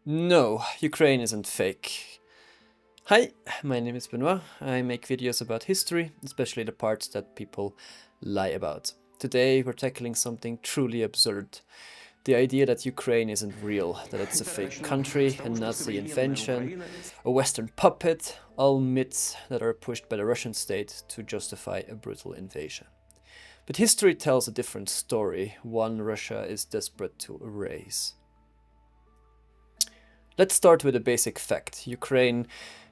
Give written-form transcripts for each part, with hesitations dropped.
No, Ukraine isn't fake. Hi, my name is Benoit. I make videos about history, especially the parts that people lie about. Today we're tackling something truly absurd. The idea that Ukraine isn't real, that it's a fake country, a Nazi invention, a Western puppet, all myths that are pushed by the Russian state to justify a brutal invasion. But history tells a different story, one Russia is desperate to erase. Let's start with a basic fact. Ukraine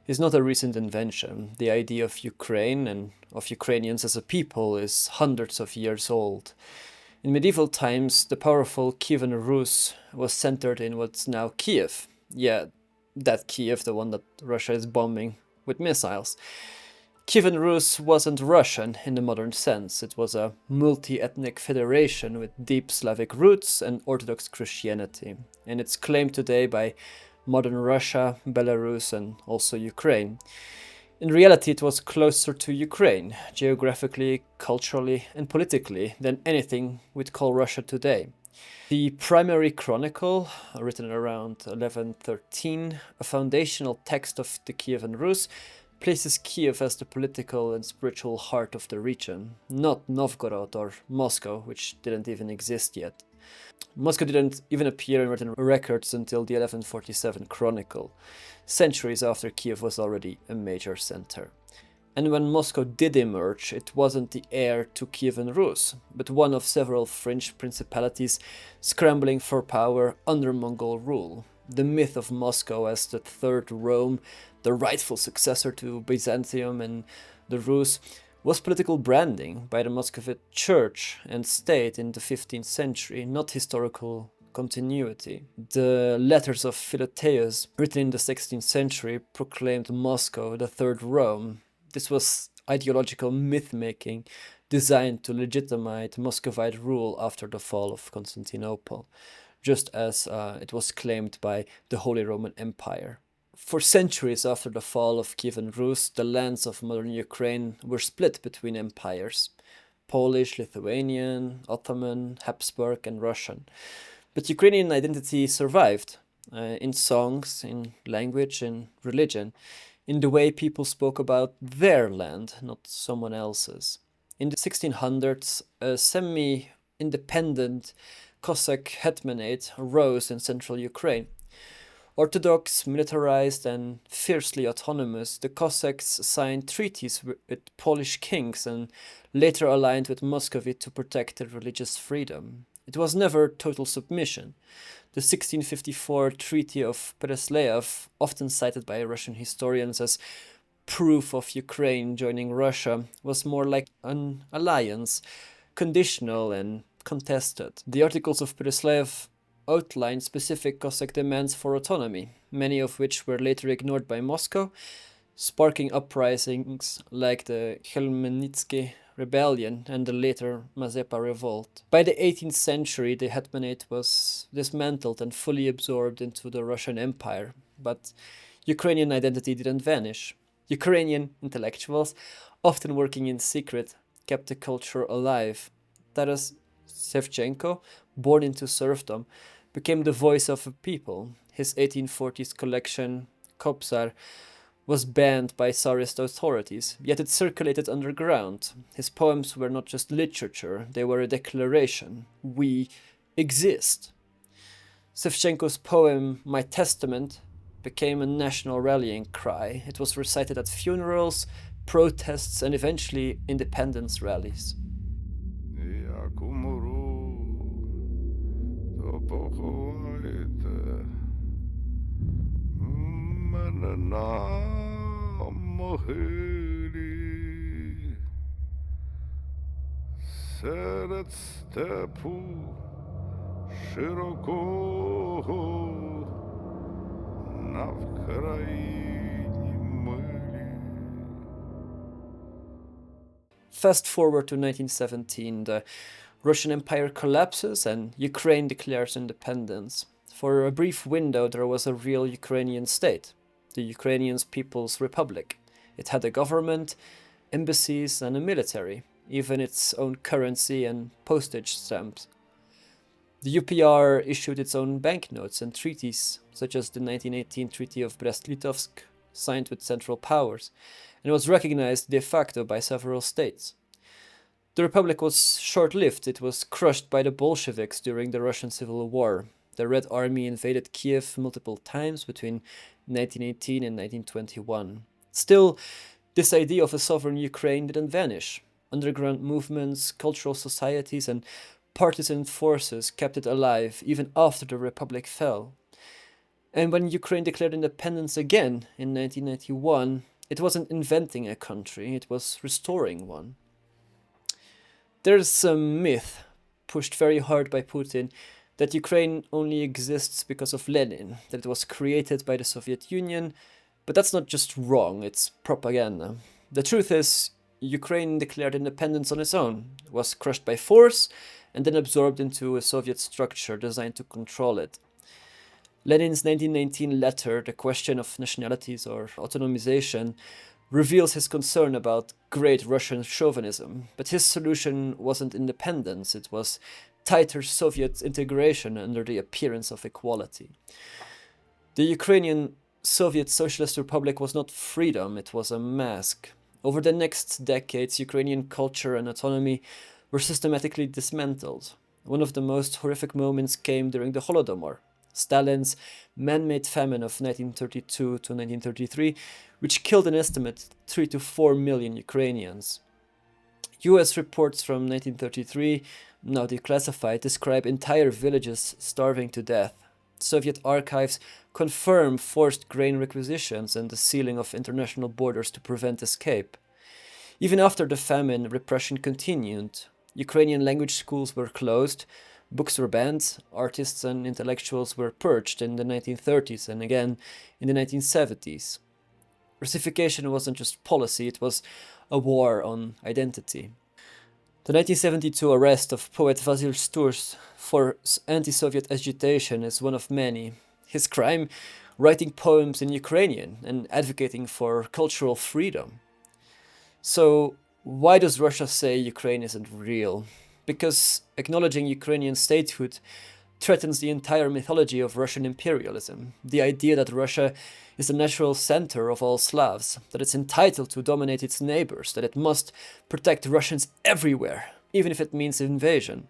is not a recent invention. The idea of Ukraine and of Ukrainians as a people is hundreds of years old. In medieval times, the powerful Kyivan Rus was centered in what's now Kyiv. Yeah, that Kyiv, the one that Russia is bombing with missiles. Kyivan Rus wasn't Russian in the modern sense. It was a multi-ethnic federation with deep Slavic roots and Orthodox Christianity. And it's claimed today by modern Russia, Belarus, and also Ukraine. In reality, it was closer to Ukraine, geographically, culturally, and politically, than anything we'd call Russia today. The primary chronicle, written around 1113, a foundational text of the Kyivan Rus, places Kyiv as the political and spiritual heart of the region, not Novgorod or Moscow, which didn't even exist yet. Moscow didn't even appear in written records until the 1147 chronicle, centuries after Kyiv was already a major center. And when Moscow did emerge, it wasn't the heir to Kyivan Rus, but one of several fringe principalities scrambling for power under Mongol rule. The myth of Moscow as the third Rome, the rightful successor to Byzantium and the Rus, was political branding by the Muscovite church and state in the 15th century, not historical continuity. The letters of Philotheus, written in the 16th century, proclaimed Moscow the third Rome. This was ideological myth-making designed to legitimize Muscovite rule after the fall of Constantinople, just as it was claimed by the Holy Roman Empire. For centuries after the fall of Kyivan Rus, the lands of modern Ukraine were split between empires: Polish, Lithuanian, Ottoman, Habsburg, and Russian. But Ukrainian identity survived in songs, in language, in religion, in the way people spoke about their land, not someone else's. In the 1600s, a semi-independent Cossack Hetmanate arose in central Ukraine. Orthodox, militarized, and fiercely autonomous, the Cossacks signed treaties with Polish kings and later aligned with Muscovy to protect their religious freedom. It was never total submission. The 1654 Treaty of Pereiaslav, often cited by Russian historians as proof of Ukraine joining Russia, was more like an alliance, conditional and contested. The Articles of Pereiaslav outlined specific Cossack demands for autonomy, many of which were later ignored by Moscow, sparking uprisings like the Khmelnytsky Rebellion and the later Mazepa Revolt. By the 18th century, the Hetmanate was dismantled and fully absorbed into the Russian Empire, but Ukrainian identity didn't vanish. Ukrainian intellectuals, often working in secret, kept the culture alive. Taras Shevchenko, born into serfdom, became the voice of a people. His 1840s collection, Kobzar, was banned by Tsarist authorities, yet it circulated underground. His poems were not just literature, they were a declaration. We exist. Shevchenko's poem, My Testament, became a national rallying cry. It was recited at funerals, protests, and eventually independence rallies. На могилі серед степу широкого на Вкраїні милі. Fast forward to 1917, the Russian Empire collapses and Ukraine declares independence. For a brief window, there was a real Ukrainian state, the Ukrainian People's Republic. It had a government, embassies, and a military, even its own currency and postage stamps. The UPR issued its own banknotes and treaties, such as the 1918 Treaty of Brest-Litovsk, signed with Central Powers, and was recognized de facto by several states. The Republic was short-lived. It was crushed by the Bolsheviks during the Russian Civil War. The Red Army invaded Kyiv multiple times between 1918 and 1921. Still, this idea of a sovereign Ukraine didn't vanish. Underground movements, cultural societies, and partisan forces kept it alive even after the Republic fell. And when Ukraine declared independence again in 1991, it wasn't inventing a country, it was restoring one. There's a myth, pushed very hard by Putin, that Ukraine only exists because of Lenin, that it was created by the Soviet Union, but that's not just wrong, it's propaganda. The truth is, Ukraine declared independence on its own, was crushed by force, and then absorbed into a Soviet structure designed to control it. Lenin's 1919 letter, The Question of Nationalities or Autonomization, reveals his concern about great Russian chauvinism, but his solution wasn't independence, it was tighter Soviet integration under the appearance of equality. The Ukrainian Soviet Socialist Republic was not freedom, it was a mask. Over the next decades, Ukrainian culture and autonomy were systematically dismantled. One of the most horrific moments came during the Holodomor, Stalin's man-made famine of 1932 to 1933, which killed an estimated 3 to 4 million Ukrainians. US reports from 1933, now declassified, describe entire villages starving to death. Soviet archives confirm forced grain requisitions and the sealing of international borders to prevent escape. Even after the famine, repression continued. Ukrainian language schools were closed, books were banned, artists and intellectuals were purged in the 1930s and again in the 1970s. Russification wasn't just policy, it was a war on identity. The 1972 arrest of poet Vasil Sturs for anti-Soviet agitation is one of many. His crime? Writing poems in Ukrainian and advocating for cultural freedom. So, why does Russia say Ukraine isn't real? Because acknowledging Ukrainian statehood threatens the entire mythology of Russian imperialism, the idea that Russia is the natural center of all Slavs, that it's entitled to dominate its neighbors, that it must protect Russians everywhere, even if it means invasion.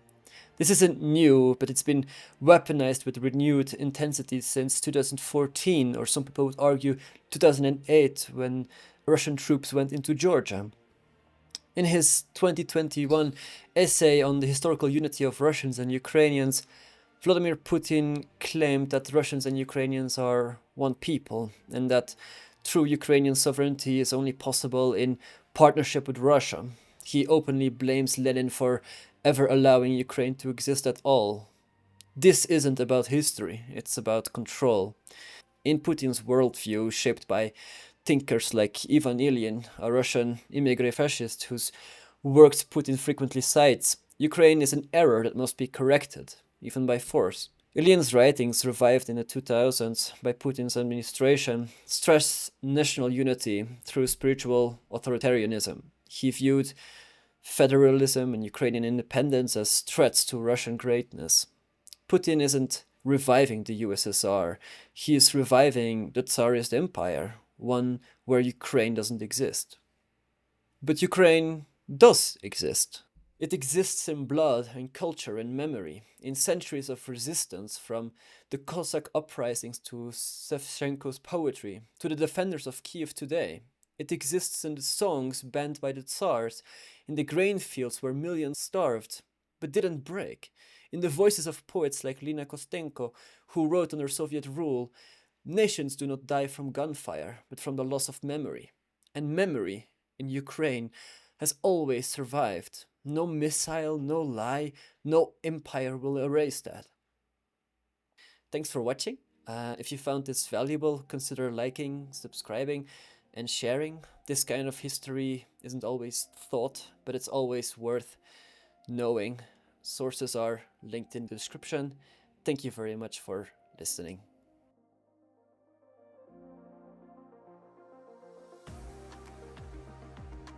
This isn't new, but it's been weaponized with renewed intensity since 2014, or some people would argue 2008, when Russian troops went into Georgia. In his 2021 essay on the historical unity of Russians and Ukrainians, Vladimir Putin claimed that Russians and Ukrainians are one people, and that true Ukrainian sovereignty is only possible in partnership with Russia. He openly blames Lenin for ever allowing Ukraine to exist at all. This isn't about history, it's about control. In Putin's worldview, shaped by thinkers like Ivan Ilyin, a Russian immigrant fascist whose works Putin frequently cites, Ukraine is an error that must be corrected, even by force. Ilyin's writings, revived in the 2000s by Putin's administration, stress national unity through spiritual authoritarianism. He viewed federalism and Ukrainian independence as threats to Russian greatness. Putin isn't reviving the USSR, he is reviving the Tsarist Empire, one where Ukraine doesn't exist. But Ukraine does exist. It exists in blood and culture and memory, in centuries of resistance, from the Cossack uprisings to Shevchenko's poetry, to the defenders of Kyiv today. It exists in the songs banned by the Tsars, in the grain fields where millions starved, but didn't break, in the voices of poets like Lina Kostenko, who wrote under Soviet rule, "Nations do not die from gunfire, but from the loss of memory." And memory, in Ukraine, has always survived. No missile, no lie, no empire will erase that. Thanks for watching. If you found this valuable, consider liking, subscribing, and sharing. This kind of history isn't always thought, but it's always worth knowing. Sources are linked in the description. Thank you very much for listening.